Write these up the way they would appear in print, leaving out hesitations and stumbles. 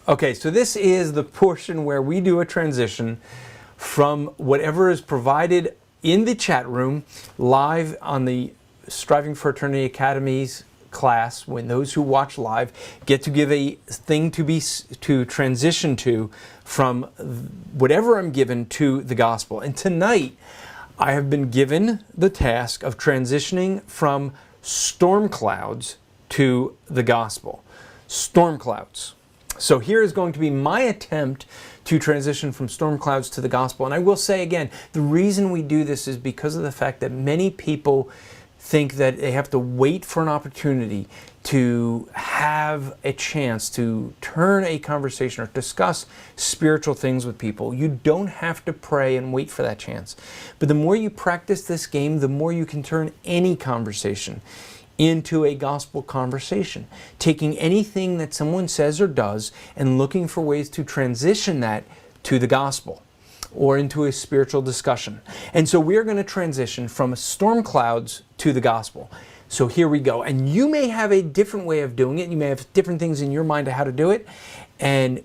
Okay, so this is the portion where we do a transition from whatever is provided in the chat room live on the Striving for Eternity Academy's class, when those who watch live get to give a thing to transition to from whatever I'm given to the gospel. And tonight I have been given the task of transitioning from storm clouds to the gospel. Storm clouds. So here is going to be my attempt to transition from storm clouds to the gospel. And I will say again, the reason we do this is because of the fact that many people think that they have to wait for an opportunity to have a chance to turn a conversation or discuss spiritual things with people. You don't have to pray and wait for that chance. But the more you practice this game, the more you can turn any conversation into a gospel conversation, taking anything that someone says or does and looking for ways to transition that to the gospel or into a spiritual discussion. And so we're going to transition from storm clouds to the gospel. So here we go. And you may have a different way of doing it. You may have different things in your mind of how to do it. And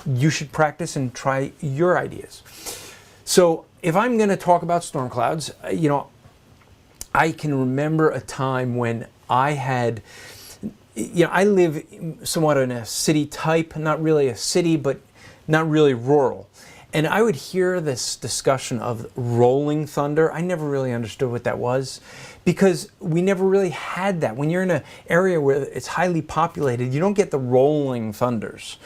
you should practice and try your ideas. So if I'm going to talk about storm clouds, I can remember a time when I had, I live somewhat in a city type, not really a city, but not really rural. And I would hear this discussion of rolling thunder. I never really understood what that was because we never really had that. When you're in an area where it's highly populated, you don't get the rolling thunders.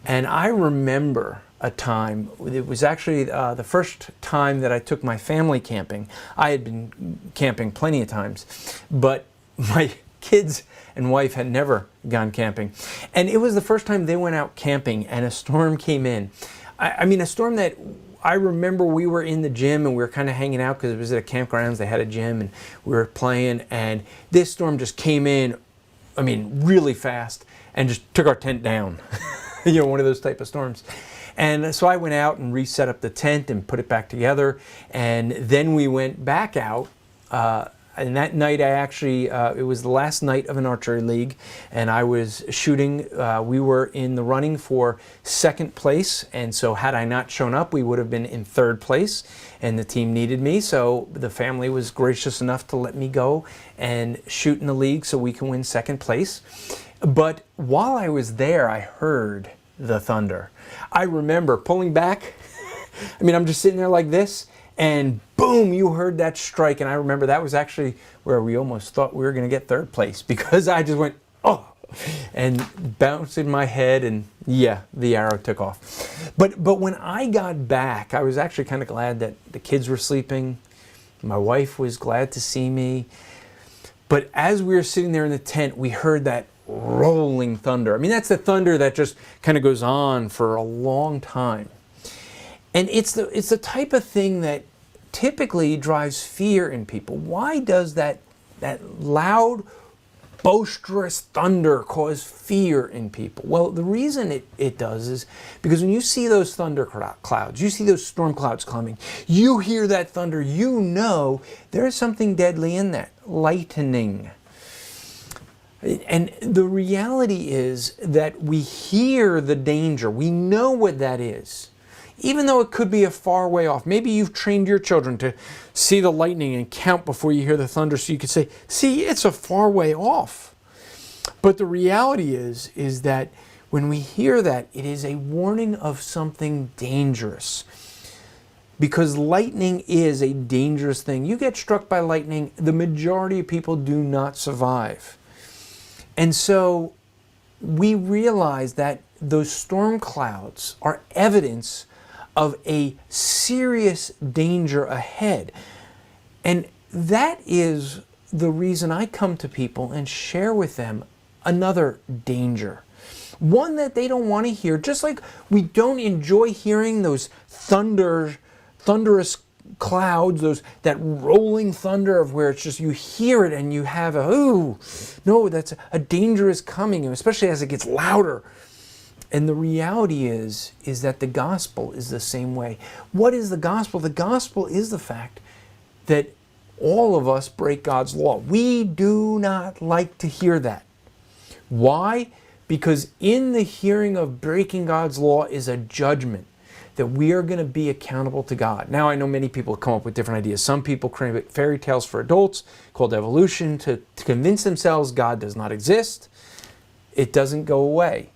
And I remember a time, it was actually the first time that I took my family camping. I had been camping plenty of times, but my kids and wife had never gone camping. And it was the first time they went out camping and a storm came in. I mean, a storm that I remember we were in the gym and we were kind of hanging out because it was at a campgrounds. They had a gym and we were playing, and this storm just came in, really fast and just took our tent down. One of those type of storms. And so I went out and reset up the tent and put it back together. And then we went back out. And that night I actually, it was the last night of an archery league, and I was shooting. We were in the running for second place, and so had I not shown up, we would have been in third place, and the team needed me, so the family was gracious enough to let me go and shoot in the league so we can win second place. But while I was there, I heard the thunder. I remember pulling back. I'm just sitting there like this, and boom, you heard that strike. And I remember that was actually where we almost thought we were going to get third place because I just went, oh, and bounced in my head, and yeah, the arrow took off. But when I got back, I was actually kind of glad that the kids were sleeping. My wife was glad to see me. But as we were sitting there in the tent, we heard that rolling thunder. That's the thunder that just kind of goes on for a long time. And it's the type of thing that typically drives fear in people. Why does that loud, boisterous thunder cause fear in people? Well, the reason it does is because when you see those thunder clouds, you see those storm clouds coming, you hear that thunder, you know there's something deadly in that, lightning. And the reality is that we hear the danger. We know what that is. Even though it could be a far way off. Maybe you've trained your children to see the lightning and count before you hear the thunder so you could say, see, it's a far way off. But the reality is that when we hear that, it is a warning of something dangerous. Because lightning is a dangerous thing. You get struck by lightning, the majority of people do not survive. And so we realize that those storm clouds are evidence of a serious danger ahead. And that is the reason I come to people and share with them another danger. One that they don't want to hear, just like we don't enjoy hearing those thunderous clouds, that rolling thunder of where it's just you hear it and you have that's a danger is coming, especially as it gets louder. And the reality is that the gospel is the same way. What is the gospel? The gospel is the fact that all of us break God's law. We do not like to hear that. Why? Because in the hearing of breaking God's law is a judgment that we are going to be accountable to God. Now, I know many people come up with different ideas. Some people create fairy tales for adults called evolution to convince themselves God does not exist. It doesn't go away.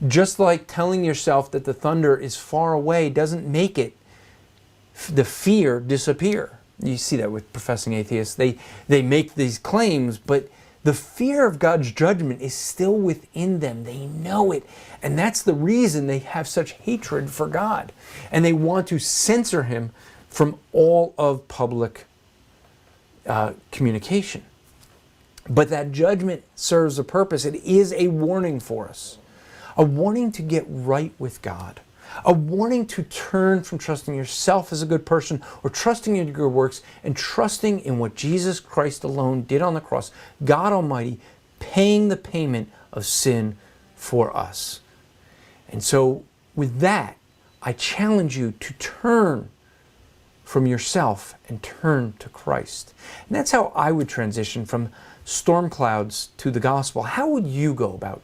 Just like telling yourself that the thunder is far away doesn't make it, the fear, disappear. You see that with professing atheists. They make these claims, but the fear of God's judgment is still within them. They know it. And that's the reason they have such hatred for God. And they want to censor him from all of public communication. But that judgment serves a purpose. It is a warning for us. A warning to get right with God. A warning to turn from trusting yourself as a good person or trusting in your good works and trusting in what Jesus Christ alone did on the cross. God Almighty paying the payment of sin for us. And so with that, I challenge you to turn from yourself and turn to Christ. And that's how I would transition from storm clouds to the gospel. How would you go about